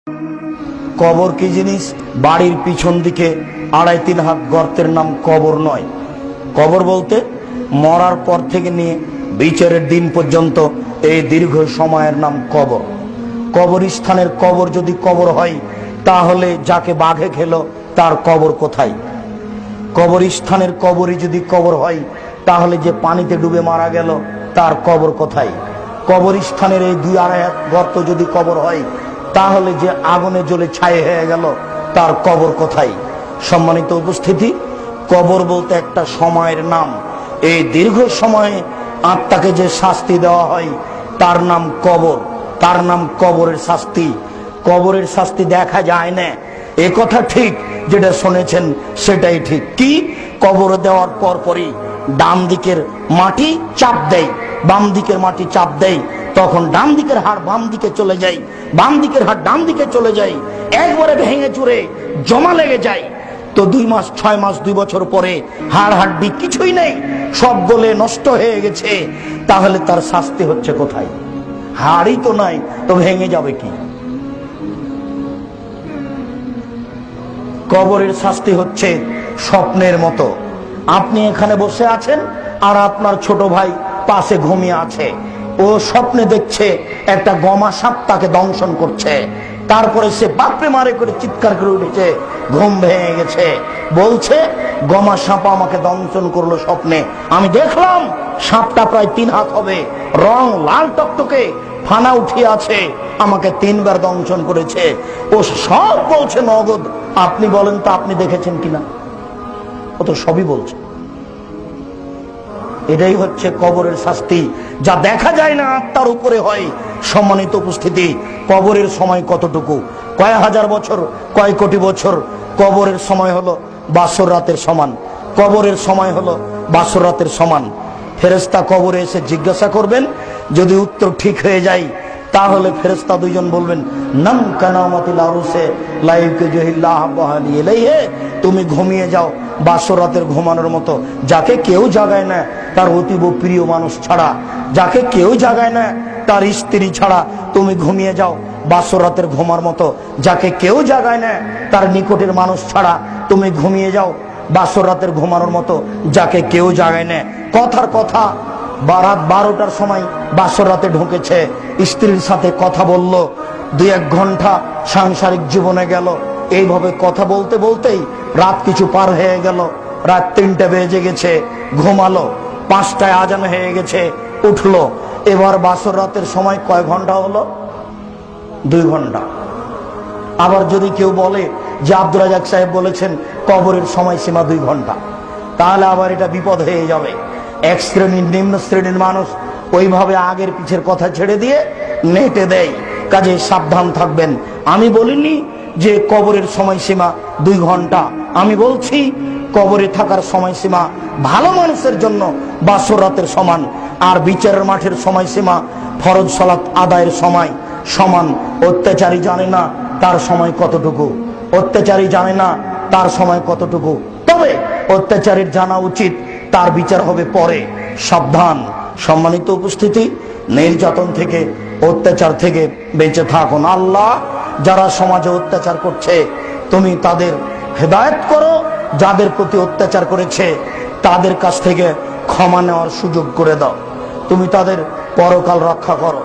কবর কি জিনিস? বাড়ির পিছন দিকে 2.5-3 হাত গর্তের নাম কবর নয়। কবর বলতে মরার পর থেকে নিয়ে বিচারের দিন পর্যন্ত এই দীর্ঘ সময়ের নাম কবর। কবরস্থানের কবর যদি কবর হয়, তাহলে যাকে বাঘে খেলো তার কবর কোথায়? কবরস্থানের কবরই যদি কবর হয়, তাহলে যে পানিতে ডুবে মারা গেল তার কবর কোথায়? কবরস্থানের এই 2-2.5 হাত গর্ত যদি কবর হয়, তাহলে যে আগুনে জ্বলে ছাই হয়ে গেল তার কবর কোথায়? সম্মানিত উপস্থিতি, কবর বলতে একটা সময়ের নাম। এই দীর্ঘ সময়ে আত্মাকে যে শাস্তি দেওয়া হয় তার নাম কবর, তার নাম কবরের শাস্তি। কবরের শাস্তি দেখা যায় না, এ কথা ঠিক, যেটা শুনেছেন সেটাই ঠিক। কি? কবর দেওয়ার পরই ডান দিকের মাটি চাপ দেয়, বাম দিকের মাটি চাপ দেয়, তখন ডান দিকের হাড় বাম দিকে চলে যায়, বাম দিকের হাড় ডান দিকে চলে যায়, একবারে ভেঙে চুরে জমা লেগে যায়। তো 2 মাস 6 মাস 2 বছর পরে হাড় হাড্ডি কিছুই নেই, সব গলে নষ্ট হয়ে গেছে। তাহলে তার শাস্তি হচ্ছে কোথায়? হাড়ই তো নাই, তো ভেঙে যাবে কি? কবরের শাস্তি হচ্ছে স্বপ্নের মতো। আপনি এখানে বসে আছেন আর আপনার ছোট ভাই পাশে ঘুমিয়ে আছে, ও স্বপ্নে দেখছে একটা গমা সাপ তাকে দংশন করছে। তারপরে সে বাপরে মারে করে চিৎকার করে উঠেছে, ঘুম ভেঙে গেছে, বলছে গমা সাপ আমাকে দংশন করলো স্বপ্নে। আমি দেখলাম সাপটা প্রায় 3 হাত হবে, রং লাল টকটকে, ফানা উঠিয়ে আছে, আমাকে 3 বার দংশন করেছে। ও সব বলছে নগদ। আপনি বলেন তো আপনি দেখেছেন কিনা? ও তো সবই বলছে। এটাই হচ্ছে কবরের শাস্তি, যা দেখা যায় না আত্মার উপরে হয়। সম্মানিত উপস্থিতি, কবরের সময় কতটুকু? কয় হাজার বছর, কয় কোটি বছর? কবরের সময় হলো বাসর রাতের সমান। কবরের সময় হলো বাসর রাতের সমান। ফেরেশতা কবরে এসে জিজ্ঞাসা করবেন, যদি উত্তর ঠিক হয়ে যায় তাহলে ফেরেশতা 2 জন বলবেন, নাম কানামাতিল আরুসে লাইকে জহিল্লাহ বহালি ইলাইহি, তুমি ঘুমিয়ে যাও বাসর রাতের ঘুমানোর মতো। যাকে কেউ জাগায় না তার অতীব প্রিয় মানুষ ছাড়া, যাকে কেউ জাগায় না তার স্ত্রী ছাড়া, তুমি ঘুমিয়ে যাও বাসর রাতের ঘুমার মতো। যাকে কেউ জাগায় না তার নিকটের মানুষ ছাড়া, তুমি ঘুমিয়ে যাও বাসর রাতের ঘুমানোর মতো। যাকে কেউ জাগায় না, কথার কথা, রাত 12টার সময় বাসর রাতে ঢুকেছে, স্ত্রীর সাথে কথা বলল, 2-1 ঘন্টা সাংসারিক জীবনে গেল। এইভাবে কথা বলতে বলতেই রাত কিছু পার হয়ে গেল, রাত 3টে বেজে গেছে, ঘুমালো। 5টায় আজান হয়ে গেছে, উঠলো। এবার বাসর রাতের সময় কয় ঘন্টা হলো? 2 ঘন্টা। আবার যদি কেউ বলে যে আব্দুর রাজাক সাহেব বলেছেন কবরের সময়সীমা 2 ঘন্টা, তাহলে আবার এটা বিপদ হয়ে যাবে। এক শ্রেণীর নিম্ন শ্রেণীর মানুষ ওইভাবে আগের পিছের কথা ছেড়ে দিয়ে নেটে দেয়। কাজে সাবধান থাকবেন। আমি বলিনি যে কবরের সময়সীমা 2 ঘন্টা, আমি বলছি কবরে থাকার সময়সীমা ভালো মানুষের জন্য বাসর রাতের সমান, আর বিচারের মাঠের সময়সীমা ফরজ সালাত আদায়ের সময় সমান। অত্যাচারী জানে না তার সময় কতটুকু, অত্যাচারী জানে না তার সময় কতটুকু। তবে অত্যাচারীর জানা উচিত, তার বিচার হবে পরে। সাবধান। সম্মানিত উপস্থিতি, নির্যাতন থেকে, অত্যাচার থেকে বেঁচে থাকুন। আল্লাহ, যারা সমাজে অত্যাচার করছে তুমি তাদের হেদায়েত করো, যাদের প্রতি অত্যাচার করেছে তাদের কাছ থেকে ক্ষমা নেওয়ার সুযোগ করে দাও, তুমি তাদের পরকাল রক্ষা করো।